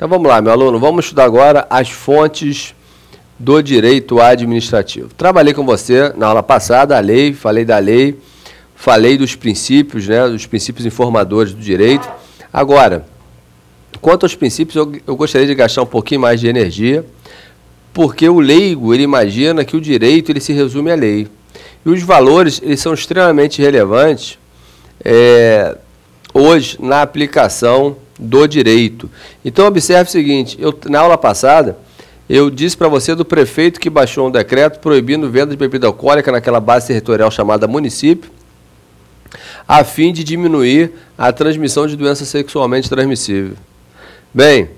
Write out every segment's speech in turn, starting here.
Então vamos lá, meu aluno, vamos estudar agora as fontes do direito administrativo. Trabalhei com você na aula passada a lei, falei dos princípios, né, dos princípios informadores do direito. Agora, quanto aos princípios, eu gostaria de gastar um pouquinho mais de energia, porque o leigo, ele imagina que o direito, ele se resume à lei. E os valores, eles são extremamente relevantes hoje na aplicação do direito. Então, observe o seguinte, na aula passada, eu disse para você do prefeito que baixou um decreto proibindo venda de bebida alcoólica naquela base territorial chamada município, a fim de diminuir a transmissão de doença sexualmente transmissível. Bem,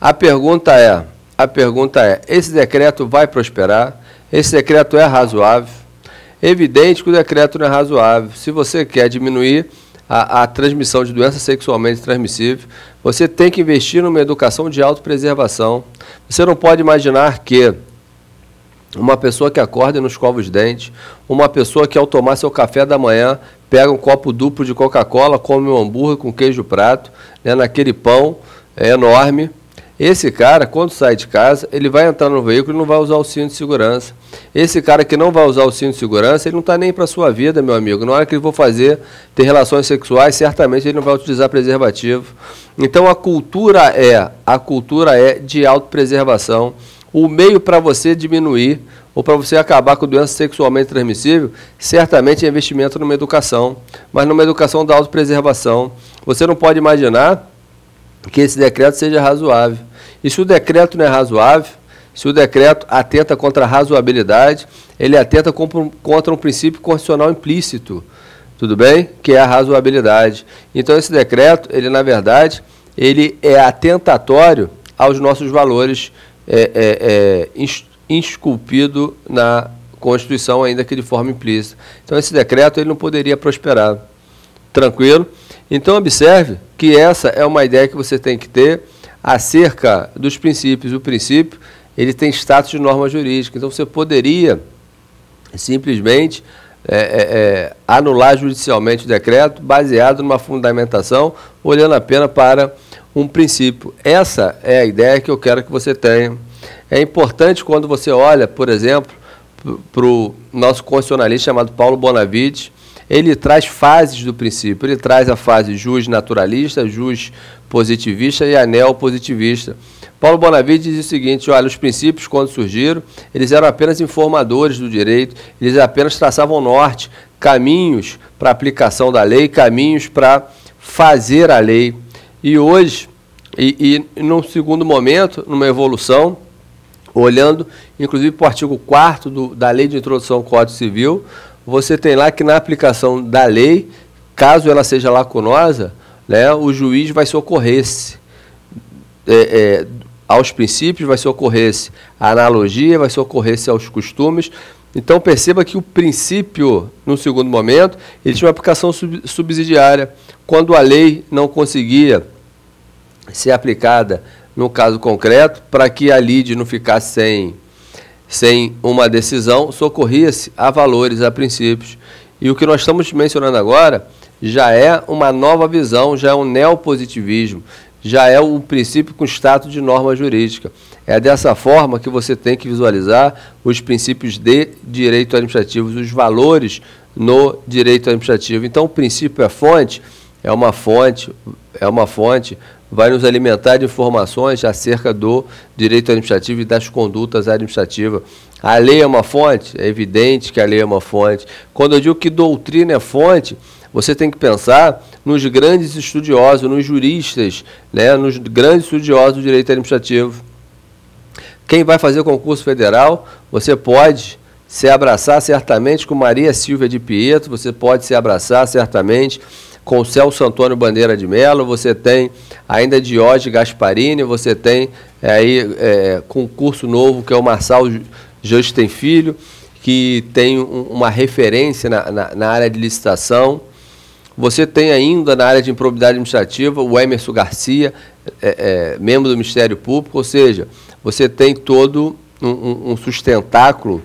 a pergunta é, esse decreto vai prosperar? Esse decreto é razoável? Evidente que o decreto não é razoável. Se você quer diminuir a transmissão de doença sexualmente transmissível, você tem que investir numa educação de autopreservação. Você não pode imaginar que uma pessoa que acorda e não escova os dentes, uma pessoa que ao tomar seu café da manhã, pega um copo duplo de Coca-Cola, come um hambúrguer com queijo prato, né, naquele pão enorme. Esse cara, quando sai de casa, ele vai entrar no veículo e não vai usar o cinto de segurança. Esse cara que não vai usar o cinto de segurança, ele não está nem para a sua vida, meu amigo. Na hora que ele for ter relações sexuais, certamente ele não vai utilizar preservativo. Então a cultura é de autopreservação. O meio para você diminuir ou para você acabar com doença sexualmente transmissível, certamente é investimento numa educação, mas numa educação da autopreservação. Você não pode imaginar que esse decreto seja razoável. E se o decreto não é razoável, se o decreto atenta contra a razoabilidade, ele atenta contra um princípio constitucional implícito, tudo bem? Que é a razoabilidade. Então esse decreto, ele na verdade, ele é atentatório aos nossos valores esculpido na Constituição, ainda que de forma implícita. Então esse decreto ele não poderia prosperar. Tranquilo? Então observe que essa é uma ideia que você tem que ter acerca dos princípios. O princípio, ele tem status de norma jurídica. Então você poderia simplesmente anular judicialmente o decreto baseado numa fundamentação, olhando apenas para um princípio. Essa é a ideia que eu quero que você tenha. É importante quando você olha, por exemplo, para o nosso constitucionalista chamado Paulo Bonavide, ele traz fases do princípio. Ele traz a fase jus naturalista, jus positivista e a neopositivista. Paulo Bonavide diz o seguinte, olha, os princípios, quando surgiram, eles eram apenas informadores do direito, eles apenas traçavam norte, caminhos para a aplicação da lei, caminhos para fazer a lei. E hoje, num segundo momento, numa evolução, olhando, inclusive, para o artigo 4º da Lei de Introdução ao Código Civil, você tem lá que na aplicação da lei, caso ela seja lacunosa, né, o juiz vai socorrer-se aos princípios, vai socorrer-se à analogia, vai socorrer-se aos costumes. Então perceba que o princípio, no segundo momento, ele tinha uma aplicação subsidiária. Quando a lei não conseguia ser aplicada no caso concreto, para que a lide não ficasse sem uma decisão, socorria-se a valores, a princípios. E o que nós estamos mencionando agora já é uma nova visão, já é um neopositivismo, já é um princípio com status de norma jurídica. É dessa forma que você tem que visualizar os princípios de direito administrativo, os valores no direito administrativo. Então, o princípio é uma fonte, vai nos alimentar de informações acerca do direito administrativo e das condutas administrativas. A lei é uma fonte? É evidente que a lei é uma fonte. Quando eu digo que doutrina é fonte, você tem que pensar nos grandes estudiosos, nos juristas, né, nos grandes estudiosos do direito administrativo. Quem vai fazer concurso federal, você pode se abraçar certamente com Maria Silvia de Pietro, você pode se abraçar certamente com Celso Antônio Bandeira de Mello, você tem ainda Diógenes Gasparini, você tem aí concurso novo que é o Marçal Justem Filho, que tem uma referência na área de licitação. Você tem ainda na área de improbidade administrativa o Emerson Garcia, membro do Ministério Público, ou seja, você tem todo um sustentáculo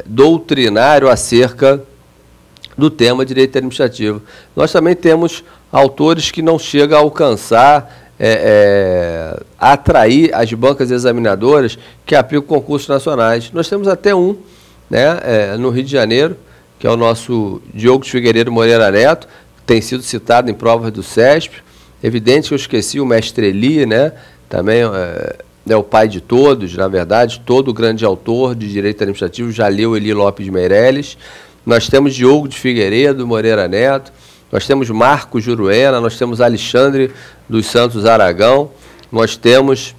doutrinário acerca do tema direito administrativo. Nós também temos autores que não chegam a alcançar atrair as bancas examinadoras que aplicam concursos nacionais. Nós temos até um, né, no Rio de Janeiro, que é o nosso Diogo de Figueiredo Moreira Neto, que tem sido citado em provas do CESP. Evidente que eu esqueci o mestre Eli, né, também é o pai de todos, na verdade, todo grande autor de direito administrativo já leu Eli Lopes Meireles. Nós temos Diogo de Figueiredo Moreira Neto, nós temos Marco Juruena, nós temos Alexandre dos Santos Aragão, nós temos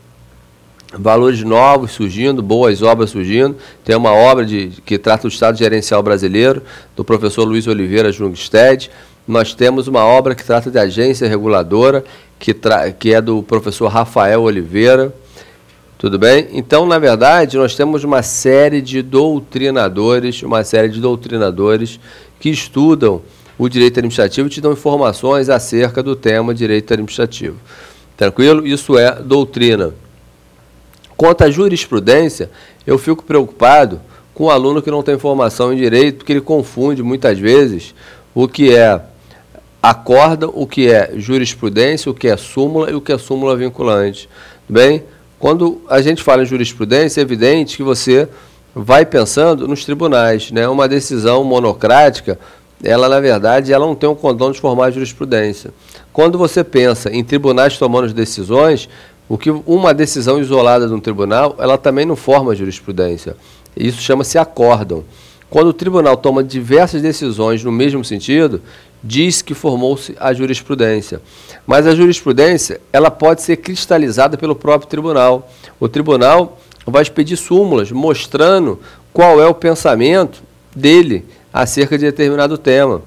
valores novos surgindo, boas obras surgindo. Tem uma obra que trata do Estado Gerencial Brasileiro, do professor Luiz Oliveira Jungstedt. Nós temos uma obra que trata de agência reguladora, que é do professor Rafael Oliveira. Tudo bem? Então, na verdade, nós temos uma série de doutrinadores que estudam o direito administrativo e te dão informações acerca do tema direito administrativo. Tranquilo? Isso é doutrina. Quanto à jurisprudência, eu fico preocupado com o aluno que não tem formação em direito, porque ele confunde muitas vezes o que é acórdão, o que é jurisprudência, o que é súmula e o que é súmula vinculante. Bem, quando a gente fala em jurisprudência, é evidente que você vai pensando nos tribunais, né? Uma decisão monocrática, ela na verdade ela não tem um condão de formar jurisprudência. Quando você pensa em tribunais tomando decisões, uma decisão isolada de um tribunal, ela também não forma jurisprudência. Isso chama-se acórdão. Quando o tribunal toma diversas decisões no mesmo sentido, diz que formou-se a jurisprudência. Mas a jurisprudência, ela pode ser cristalizada pelo próprio tribunal. O tribunal vai expedir súmulas mostrando qual é o pensamento dele acerca de determinado tema.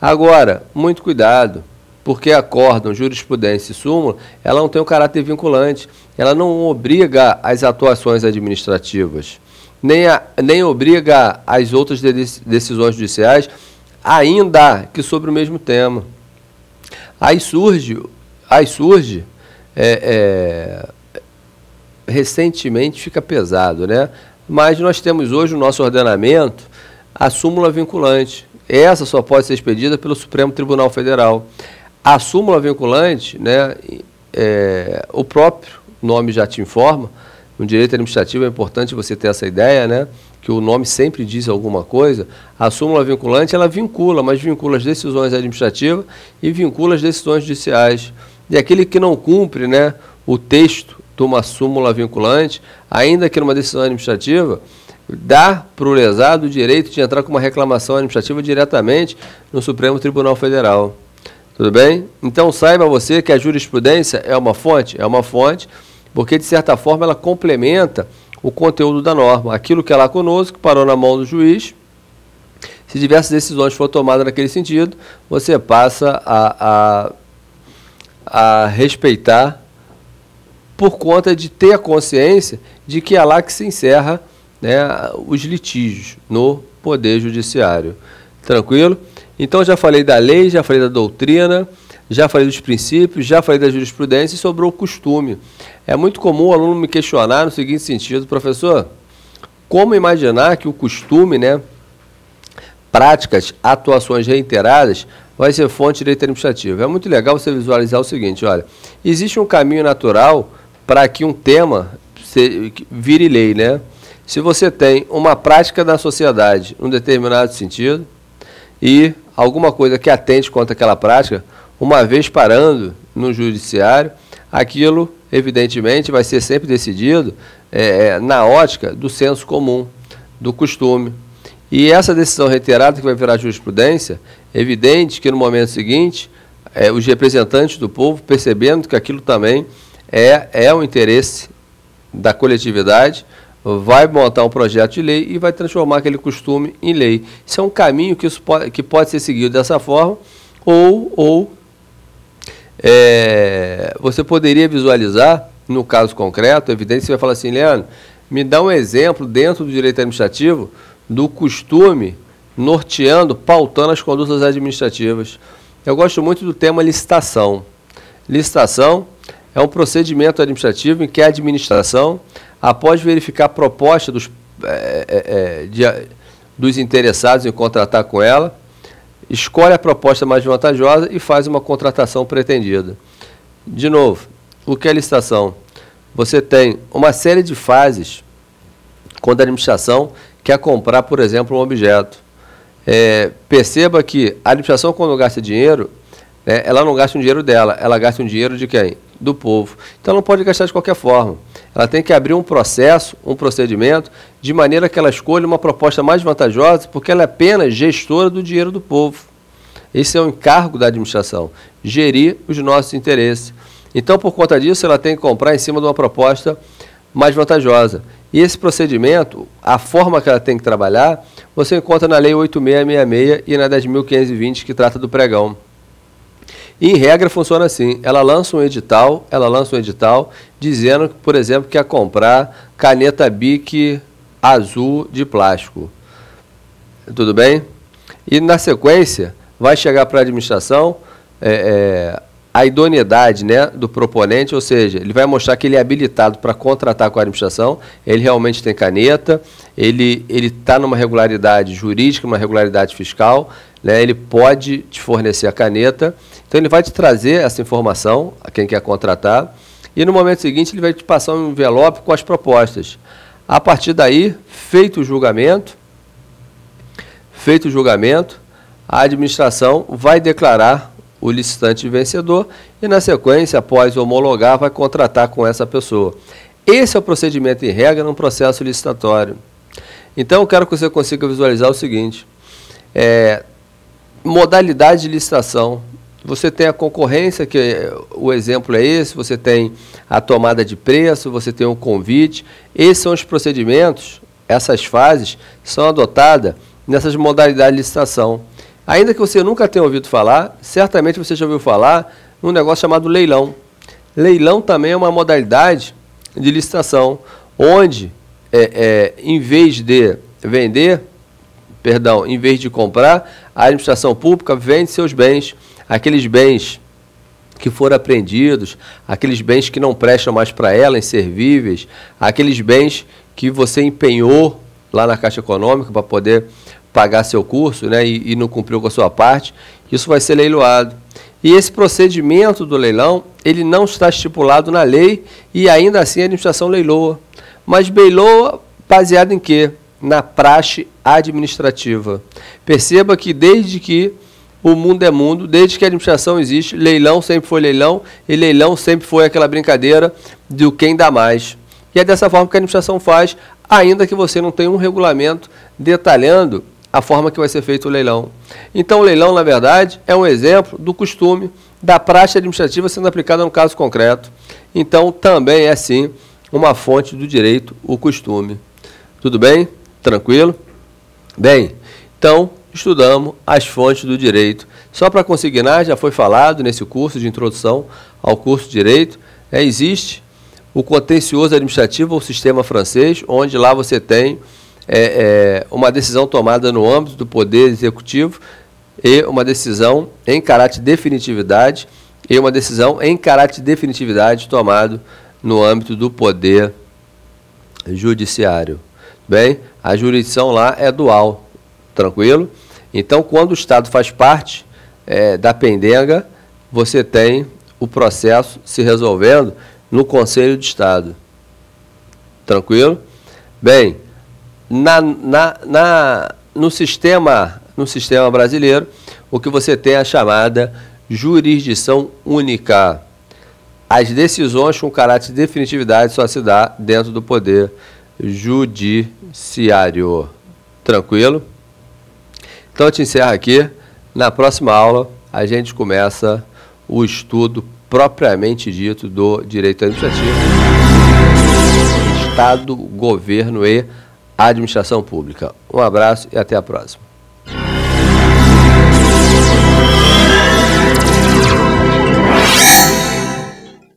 Agora, muito cuidado, porque acórdão, jurisprudência e súmula, ela não tem um caráter vinculante, ela não obriga as atuações administrativas, nem obriga as outras decisões judiciais, ainda que sobre o mesmo tema. Aí surge recentemente fica pesado, né? Mas nós temos hoje no nosso ordenamento a súmula vinculante. Essa só pode ser expedida pelo Supremo Tribunal Federal. A súmula vinculante, né, o próprio nome já te informa. No direito administrativo é importante você ter essa ideia, né, que o nome sempre diz alguma coisa. A súmula vinculante, ela vincula, mas vincula as decisões administrativas e vincula as decisões judiciais. E aquele que não cumpre, né, o texto de uma súmula vinculante, ainda que numa decisão administrativa, dá para o lesado o direito de entrar com uma reclamação administrativa diretamente no Supremo Tribunal Federal. Tudo bem? Então saiba você que a jurisprudência é uma fonte? É uma fonte, porque de certa forma ela complementa o conteúdo da norma. Aquilo que é lá conosco, parou na mão do juiz, se diversas decisões forem tomadas naquele sentido, você passa a respeitar por conta de ter a consciência de que é lá que se encerra, né, os litígios no Poder Judiciário. Tranquilo? Então já falei da lei, já falei da doutrina, já falei dos princípios, já falei da jurisprudência e sobrou o costume. É muito comum o aluno me questionar no seguinte sentido: professor, como imaginar que o costume, né, práticas, atuações reiteradas, vai ser fonte de direito administrativo? É muito legal você visualizar o seguinte: olha, existe um caminho natural para que um tema vire lei, né? Se você tem uma prática da sociedade num determinado sentido e alguma coisa que atente contra aquela prática, uma vez parando no judiciário, aquilo, evidentemente, vai ser sempre decidido na ótica do senso comum, do costume. E essa decisão reiterada que vai virar jurisprudência, é evidente que no momento seguinte, os representantes do povo, percebendo que aquilo também é o interesse da coletividade, vai montar um projeto de lei e vai transformar aquele costume em lei. Isso é um caminho que pode ser seguido dessa forma, ou você poderia visualizar, no caso concreto, é evidente que você vai falar assim: Leandro, me dá um exemplo dentro do direito administrativo do costume norteando, pautando as condutas administrativas. Eu gosto muito do tema licitação. Licitação é um procedimento administrativo em que a administração, após verificar a proposta dos interessados em contratar com ela, escolhe a proposta mais vantajosa e faz uma contratação pretendida. De novo, o que é licitação? Você tem uma série de fases quando a administração quer comprar, por exemplo, um objeto. Perceba que a administração, quando gasta dinheiro, ela não gasta um dinheiro dela, ela gasta um dinheiro de quem? Do povo. Então, ela não pode gastar de qualquer forma. Ela tem que abrir um processo, um procedimento, de maneira que ela escolha uma proposta mais vantajosa, porque ela é apenas gestora do dinheiro do povo. Esse é o encargo da administração, gerir os nossos interesses. Então, por conta disso, ela tem que comprar em cima de uma proposta mais vantajosa. E esse procedimento, a forma que ela tem que trabalhar, você encontra na Lei 8.666 e na 10.520, que trata do pregão. E, em regra, funciona assim. Ela lança um edital dizendo, por exemplo, que quer comprar caneta Bic azul de plástico. Tudo bem? E, na sequência, vai chegar para a administração a idoneidade, né, do proponente, ou seja, ele vai mostrar que ele é habilitado para contratar com a administração, ele realmente tem caneta, ele está numa regularidade jurídica, uma regularidade fiscal, né, ele pode te fornecer a caneta, então ele vai te trazer essa informação a quem quer contratar, e no momento seguinte ele vai te passar um envelope com as propostas. A partir daí, feito o julgamento, a administração vai declarar o licitante vencedor e, na sequência, após homologar, vai contratar com essa pessoa. Esse é o procedimento em regra num processo licitatório. Então, eu quero que você consiga visualizar o seguinte: modalidade de licitação. Você tem a concorrência, que o exemplo é esse, você tem a tomada de preço, você tem o convite. Esses são os procedimentos, essas fases são adotadas nessas modalidades de licitação. Ainda que você nunca tenha ouvido falar, certamente você já ouviu falar num negócio chamado leilão. Leilão também é uma modalidade de licitação, onde, em vez de vender, em vez de comprar, a administração pública vende seus bens, aqueles bens que foram apreendidos, aqueles bens que não prestam mais para ela, inservíveis, aqueles bens que você empenhou lá na Caixa Econômica para poder pagar seu curso, né, e não cumpriu com a sua parte, isso vai ser leiloado. E esse procedimento do leilão, ele não está estipulado na lei e ainda assim a administração leiloa. Mas leiloa baseado em quê? Na praxe administrativa. Perceba que desde que o mundo é mundo, desde que a administração existe, leilão sempre foi leilão e leilão sempre foi aquela brincadeira do quem dá mais. E é dessa forma que a administração faz, ainda que você não tenha um regulamento detalhando a forma que vai ser feito o leilão. Então, o leilão, na verdade, é um exemplo do costume da praxe administrativa sendo aplicada no caso concreto. Então, também é, sim, uma fonte do direito, o costume. Tudo bem? Tranquilo? Bem, então, estudamos as fontes do direito. Só para consignar, já foi falado nesse curso de introdução ao curso de direito, existe o contencioso administrativo, ou sistema francês, onde lá você tem uma decisão tomada no âmbito do Poder Executivo e uma decisão em caráter de definitividade e uma decisão em caráter de definitividade tomado no âmbito do Poder Judiciário. Bem, a jurisdição lá é dual, tranquilo? Então, quando o Estado faz parte da pendenga, você tem o processo se resolvendo no Conselho de Estado. Tranquilo? Bem, no sistema brasileiro, o que você tem é a chamada jurisdição única. As decisões com caráter de definitividade só se dá dentro do Poder Judiciário. Tranquilo? Então, eu te encerro aqui. Na próxima aula, a gente começa o estudo propriamente dito do direito administrativo, Estado, governo e administração pública. Um abraço e até a próxima.